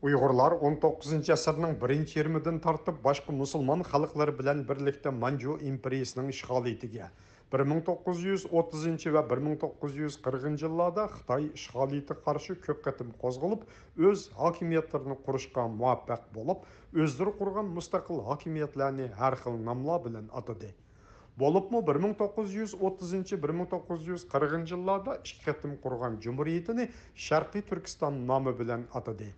Uyg'urlar 19 asrning birinchi yarmidan tortib boshqa musulmon xalqlar bilan birlikda Manju imperiyasining ishg'oliyatiga 1930 va 1940 yillarda Xitoy ishg'oliyatiga qarshi ko'p qatim qo'zg'alib, o'z hokimiyatlarini qurishga muvaffaq bo'lib, o'zlari qurgan mustaqil hokimiyatlarni har xil nomlar bilan atadi. Bo'libmi 1930-1940 yillarda ikki qatim qurgan Cumhuriyetini Sharqiy Turkiston nomi bilan atadi.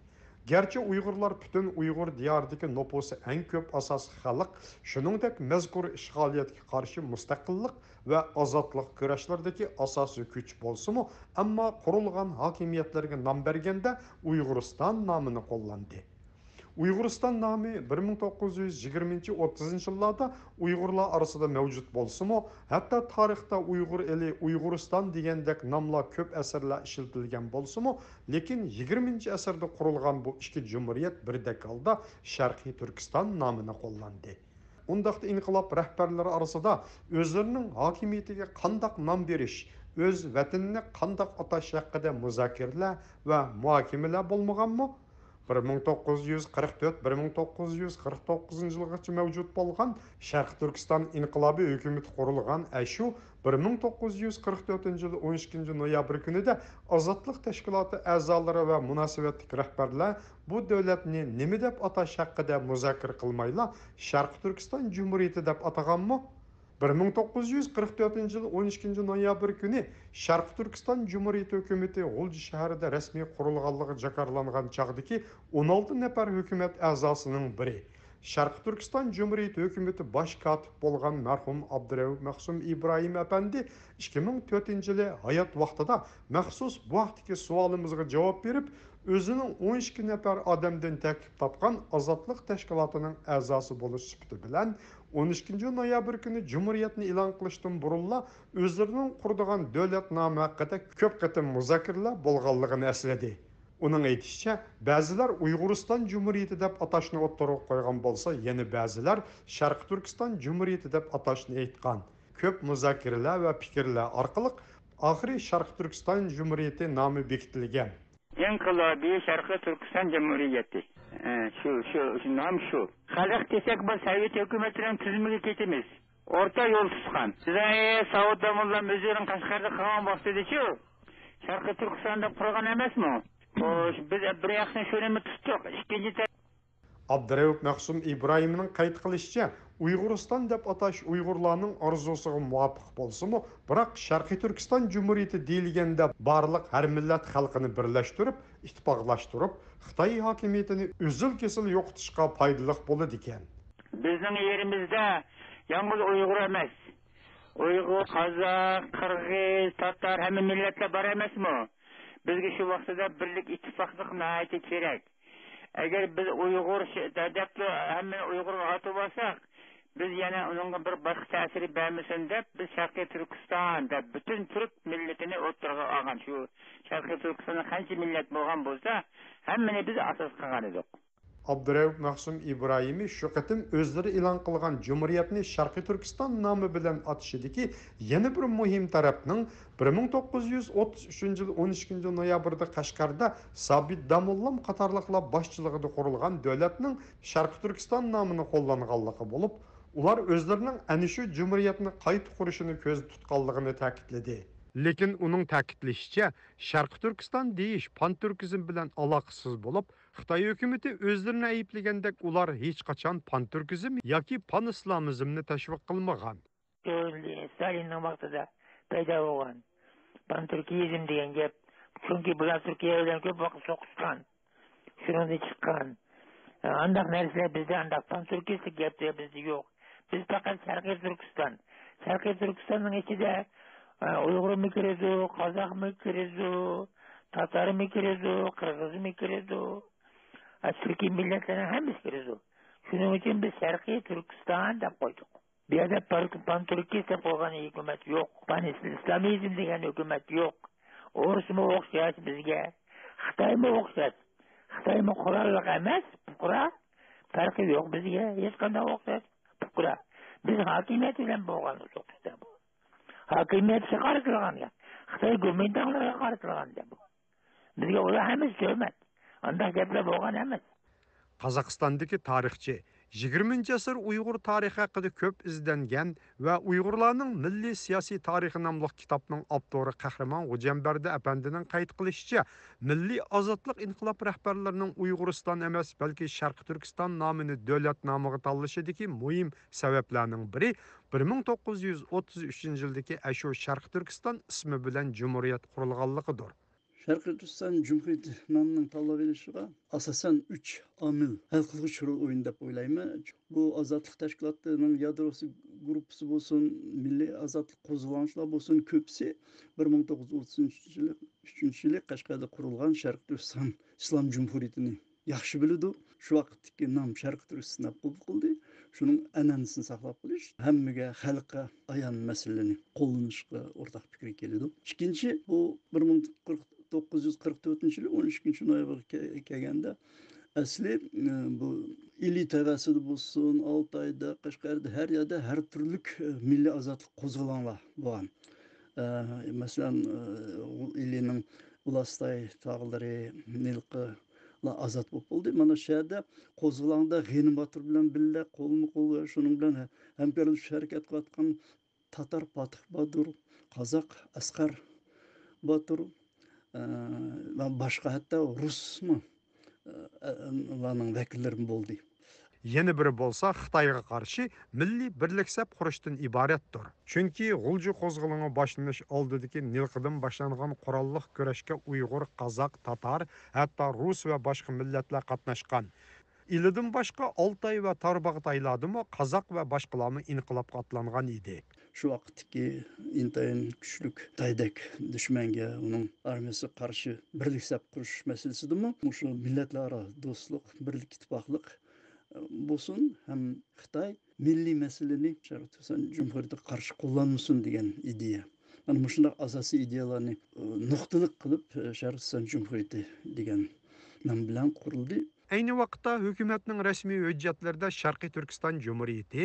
Gerçi Uygurlar bütün Uygur diyarındaki nüfusu en köp asas xalq, şuningdek mezkur işgaliyetga karşı müstakillik ve azatlık kurashlardagi asosiy kuch bo'lsa-mu, ammo qurilgan hokimiyatlarga nom berganda Uyg'uriston nomini qo'llandi. Uyg'uriston nomi 1920-30 yillarda Uyg'urlar orasida mavjud bo'lsa-mu, hatto tarixda Uyg'ur eli Uyg'uriston degandek nomlar ko'p asrlar ishlatilgan bo'lsa-mu, lekin 20-asrda qurilgan bu ikki jumhuriyat birdek holda Sharqiy Turkiston nomini qo'llandi. Undaqda inqilob rahbarlari orasida o'zlarining hokimiyatiga qanday nom berish, o'z vatanini qanday atash haqida muzokaralar va muhokamalar bo'lmaganmi? 1944-1949 yılgacha mevcut bo'lgan Sharq Turkiston inqilobiy hukumati qurilgan shu 1944 yil 12 noyabr kunida Ozodlik tashkiloti a'zolari va munosabatli rahbarlar bu davlatni nima deb atash haqida muzokara qilmaylar Sharq Turkiston Cumhuriyeti deb ataganmi? 1944 yıl 12 noyabr günü Şarkı Türkiston Cumhuriyeti hükümeti G'ulji shahrida rasmiy qurilganligi jakarlangan chaqdagi 16 nafar hukumat a'zosining biri. Şarkı Türkiston Cumhuriyeti hükümeti baş katib bo'lgan marhum Abdurauf Mahsum İbrahim efendi 2004 yili hayat vaqtida maxsus bu vaqtdagi savolimizga javob berib, o'zining 12 nafar odamdan tarkib topgan Ozodlik tashkilotining a'zosi bo'lish sifati bilan 12 noyabr kuni Cumhuriyetni e'lon qilishdan burunla o'zlarining qurdigan davlat nomi haqida ko'p qatim muzokaralar bo'lganligini esladi. Uning aytishicha, ba'zilar Uyg'uriston Cumhuriyeti deb atashni o'ttirib qo'ygan bo'lsa, yana ba'zilar Sharq Turkiston Cumhuriyeti deb atashni aytgan. Ko'p muzokaralar va fikrlar orqali oxiri Sharq Turkiston Cumhuriyeti nomi bekitilgan. İnqilobiy Sharqiy Turkiston Cumhuriyeti. Şu nam şu. Xalq desek bu Sovet hukumatining tizimiga ketimiz. Orta yo'l tutgan. Sizlar Saud domollar o'zlarining Qashqarda qilgan vaqtida-chi, Sharqiy Turkistonda qurgan emasmi? Biz bir yaxshi shuni tutdik. Ikkinchi Abdurauf Mahsum İbrahim'in qayd qilishicha, Uyg'uriston deb atash Uyg'urlarning orzusiga muvofiq bo'lsa-mu, biroq Sharqiy Turkiston Cumhuriyeti deyilganda barliq har millat xalqini birlashtirib, ittifoqlashtirib, Xitoy hokimiyatini uzil-kesil yo'qotishga foydali bo'ladi ekan. Bizning yerimizda yalnız Uyg'ur emas. Uyg'ur, Qozoq, Qirg'iz, Tatar hamma millatlar bor emasmi? Bizga shu vaqtida birlik ittifoqlik nihoyatda kerak. Eğer biz Uygur debli hemen Uygur'a atı olsak, biz yani onun bir başka tesiri vermesin de biz Şarkı Türkistan'da bütün Türk milletini oturga algan şu Şarkı Türkistan'da kaçı millet bulgan bolsa hemmeni biz asas kılgan edik. Abdurauf Mahsum İbrahim'i şu qatim o'zlari e'lon qilgan Cumhuriyetni Sharqiy Turkiston nomi bilan atishidagi yana bir muhim tarafning 1933 yil 12 noyabrda Qashqarda Sabit Damollam qatorliqlar boshchiligida qurilgan davlatning Sharqiy Turkiston nomini qo'llanganligi bo'lib, ular o'zlarining ana shu Cumhuriyetni qayta qurishini ko'zda tutganligini ta'kidladi. Lekin uning ta'kidlashicha, Sharq Turkiston deyish pan-turkizm bilan aloqasiz bo'lib, Xitoy hukumati o'zlarini ayblagandek ular hech qachon pan-turkizm yoki pan-islomizmni tashviq qilmagan. Stalinning vaqtida paydo bo'lgan pan-turkizm degan gap, chunki bular Turkiya bilan ko'p vaqt so'qishgan. Shundan chiqqan. Andaq narsalar bizda andaq pan-turkizlik gaplar bizda yo'q. Biz faqat Sharqiy Turkiston. Sharqiy Turkistonning ichida Uyghur mi kirizu, Kazak mı kirizu, Tatar mı kirizu, Kırgız mı kirizu, Türkiye milletlerinin hepsi kirizu. Şunun için biz Şarkı Türkistan da koyduk. Bir yerde pan-Türkistan koygan hükümet yok. Pan-İslamizm degen hükümet yok. Orası mı okşayız bizge? Xitay mı okşayız? Xitay mı kurallık emez? Bu kura. Farkı yok bizge. Hiç kanda okşayız? Bu kura. Biz hakimiyet ile boğanız okşayız bu. Hakimiyet çıkartılgan ya. Xitay gümrüğünden qarşılagan da bu. Bizge ola hemiz hükümet. Anda gaplar bo'lgan emas. Qozog'istondagi tarixchi 20 asr Uyg'ur tarixi haqida ko'p izlangan va Uyg'urlarning milliy siyosiy tarixi nomli kitobning avtori Qahramon G'ujambardi apandining qayd qilishicha, milliy ozodlik inqilob rahbarlarining Uyg'uriston emas, balki Sharq Turkiston nomini davlat nomiga tanlashidagi muhim sabablarning biri 1933-yildagi ashu Sharq Turkiston ismi bilan Cumhuriyet qurilganligidir. Şarkı Türkistan Cumhuriyeti namının tanlab edilişiga asasen 3 amil hal kılgıç rol oyun dep oylayman. Bu azatlık teşkilatlarının yadrosu grupusu bolsun, milli azatlık qo'zg'olonchilar bolsun, köpsi 1933-yılı Qashqarda qurilgan Sharq Turkiston İslam Cumhuriyetini yaxshi biladi. Shu vaqtdagi nom Sharq Turkiston deb qabul qildi. Shuning an'anasini saqlab qolish hammaga xalqqa ayon masalani qo'llanishga o'rtaq fikr keladi. Ikkinchi, bu 1944-yılı 12 noyabrga kelganda asli bu ili tavasida bo'lsin, Altayda, Qashqarda har yerda har turlik milliy azatlik qo'zg'olonlar bo'lgan. Masalan, ilining Ulastay tog'lari, Nilqi azat bo'ldi. Mana shu yerda qo'zg'olonda G'anim Botir bilan birga qo'lma-qo'l shuning bilan hamkorlik harakat qilayotgan Tatar Fatih Bodur, Qozoq Asqar Botur va boshqa hatto Rusmi ularning vakillari bo'ldi. Yeni biri bo'lsa Xitoyga qarshi milliy birliksab qurishdan iboratdir. Chunki G'ulji qo'zg'oloni boshlanish oldidagi Nilqidan boshlangan qurolliq kurashga Uyg'ur, Qozoq, Tatar, hatto Rus va boshqa millatlar qatnashgan. Ilidan boshqa Altay va Tarbag'taylardimi Qozoq va boshqalarni inqilobga otlangan edi. Shu vaqtdagi intayin kuchlik Xitoydek dushmanga uning armiyasi qarshi birliksab qurish masalasidimi? Shu millatlararo do'stlik, birlik, ittifoqlik bo'lsin, ham Xitoy milliy masalani Sharq Turkiston Cumhuriyetiga qarshi qo'llanmasin degan ideya. Mana shunday asosiy ideyalarni nuqtalik qilib Sharq Turkiston Cumhuriyeti degan nom bilan qurildi. Ayni vaqtda hukumatning rasmiy hujjatlarida Sharqiy Turkiston Cumhuriyeti,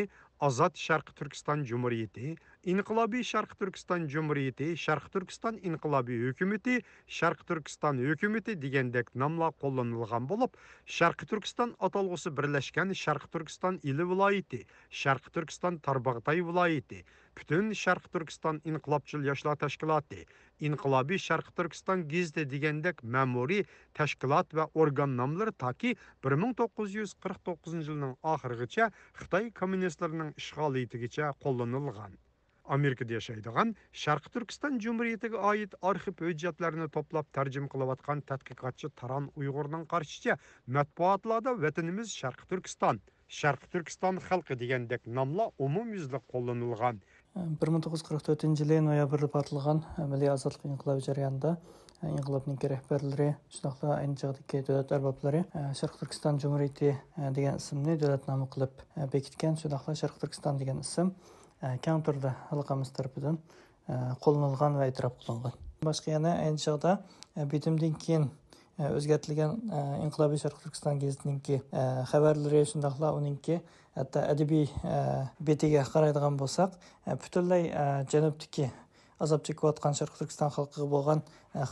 Azad Sharq Turkiston Cumhuriyeti, İnqilobiy Sharq Turkiston Cumhuriyeti, Sharq Turkiston İnqilobiy Hukumati, Sharq Turkiston Hukumati degandek nomlar qo'llanilgan bo'lib, Sharq Turkiston atalg'usi birlashgan Sharq Turkiston ili viloyati, Sharq Turkiston Tarbag'tay viloyati, butun Sharq Turkiston Inqilobchil yoshlar tashkiloti, İnqilobiy Sharq Turkiston gazeti degandek ma'muriy tashkilot va organ nomlari toki 1949-yilning oxirigacha Xitoy kommunistlarining ishg'oliyatigacha qo'llanilgan. Amerikada yashaydigan Sharq Turkiston Cumhuriyetiga oid arxiv hujjatlarini to'plab tarjima qilayotgan tadqiqotchi Taran Uyg'urning qarshicha matbuotlarda vatanimiz Sharq Turkiston, Sharq Turkiston xalqi degandek nomlar umumyuzli qo'llanilgan. 1944-yılı noyabrda portlagan milliy ozodlik inqilobi jarayonida inqilobning rahbarlari, shundoqla ayni chog'dagi davlat arboblari Sharq Turkiston Cumhuriyeti degan ismni davlat nomi qilib bekitgan. Shundoqla Sharq Turkiston degan ism keng turda xalqimiz tarafidan qo'llanilgan va e'tirof qilingan. Boshqa yana ayni chog'da bitimdan keyin o'zgartirilgan Inqilobiy Sharq Turkiston gazetininki xabarlari, shundoqla uningki hatto adabiy betiga qaraydigan bo'lsak, butunlay janubdagi azob chekayotgan Sharq Turkiston xalqiga bo'lgan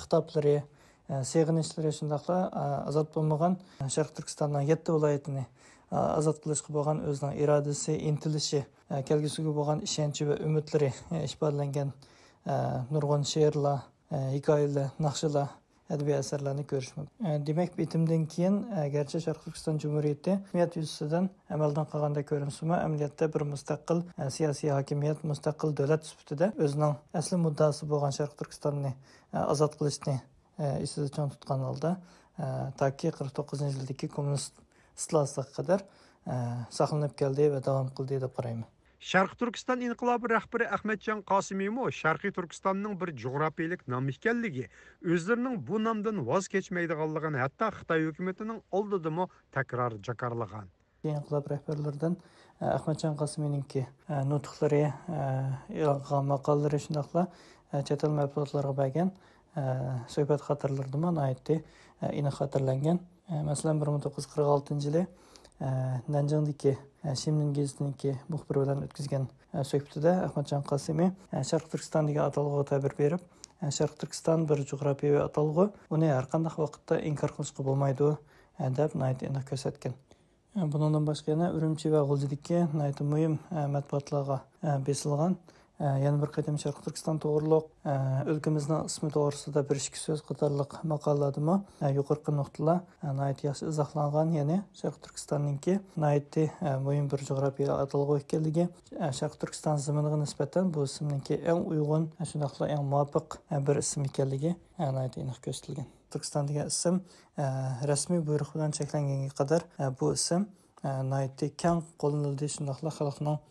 xitoblari, seg'inishlari, shundoqla azod bo'lmagan Sharq Turkistonning 7 viloyatini azod qilishga bo'lgan o'zining irodasi, intilishi, kelgusiga bo'lgan ishonchi va umidlari ifodalangan nurg'un she'rlar, hikoyalar, naqshalar, adabiy asarlarni ko'rish mumkin. Demak, bitimdan keyin garchi Sharq Turkiston Cumhuriyeti hukmiyat yuzasidan amaldan qolganda ko'rinsimi, amaliyotda bir mustaqil siyosiy hokimiyat, mustaqil davlat sifatida o'zining asli muddaosi bo'lgan Sharq Turkistonni azod qilishni isida cho'ng tutgan holda toki 49-yildagi kommunist islohotga qadar saqlanib keldi va davom qildi deb qarayman. Sharq Turkiston inqilobi rahbari Ahmadjon Qosimiymi Sharqiy Turkistonning bir jo'grafiyalik nom ekanligi, o'zlarining bu nomdan voz kechmaydiganligini hatto Xitoy hukumatining oldidami takror jakarlagan. Inqilob rahbarlaridan Ahmadjon Qosimiyninki nutqlari, e'lon maqollari, shundoqla chet el matbuotlariga bergan suhbat xatarlarida aytdi, aniq xatarlangan. Masalan, 1946-yili Nanjingdagi Shimnin gazetiniki muxbiri bilan o'tkazgan suhbatida Ahmadjon Qosimiy Sharq Turkiston degan atalg'uga ta'bir berib, Sharq Turkiston bir jug'rofiyaviy atalg'u, uni har qanday vaqtda inkor qilishga bo'lmaydi deb aniq ko'rsatgan. Bundan boshqa yana Urumchi va G'uljidagi muhim matbuotlarga besilgan yana bir qatim Sharq Turkiston to'g'riliq o'lkamizning ismi to'g'risida bir ikki so'z qatorliq maqoladimi yuqorqi nuqtalar yaxshi izohlangan, ya'ni Sharq Turkistonninki muhim bir jug'rofiya atalg'u ekanligi, Sharq Turkiston zaminiga nisbatan bu ismninki eng uyg'un, shundaqla eng muvofiq bir ism ekanligi aniq ko'rsatilgan. Turkiston degan ism rasmiy buyruq bilan cheklanganga qadar bu ism keng qo'llanildi, shundaqla xalqning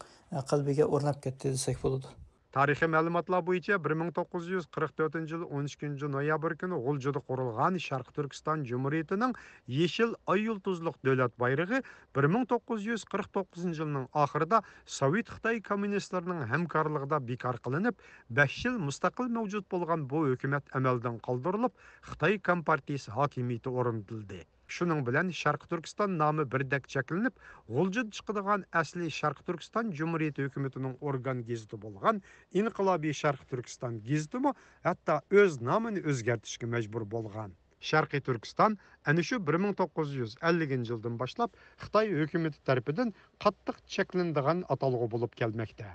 qalbiga o'rnab ketdi desak bo'ladi. Tarixiy ma'lumotlar bo'yicha 1944 yil 12 noyabr kuni G'uljida qurilgan Sharq Turkiston Cumhuriyetining Yeşil Ay yulduzliq davlat bayrog'i 1949 yilning oxirida Sovet Xitoy kommunistlarining hamkorligida bekor qilinib, 5 yil mustaqil mavjud bo'lgan bu hukumat amaldan qoldirilib, Xitoy Kompartiyasi hokimiyati o'rnatildi. Şunun bilan Sharq Turkiston nomi birdak cheklanib, G'uljida chiqadigan asli Sharq Turkiston Cumhuriyeti hukumatining organ gazeti bo'lgan İnqilobiy Sharq Turkiston gazetimi hatto o'z nomini o'zgartirishga majbur bo'lgan. Sharqiy Turkiston ana shu 1950-yildan boshlab Xitoy hukumati tomonidan qattiq cheklanadigan atalg'u bo'lib kelmoqda.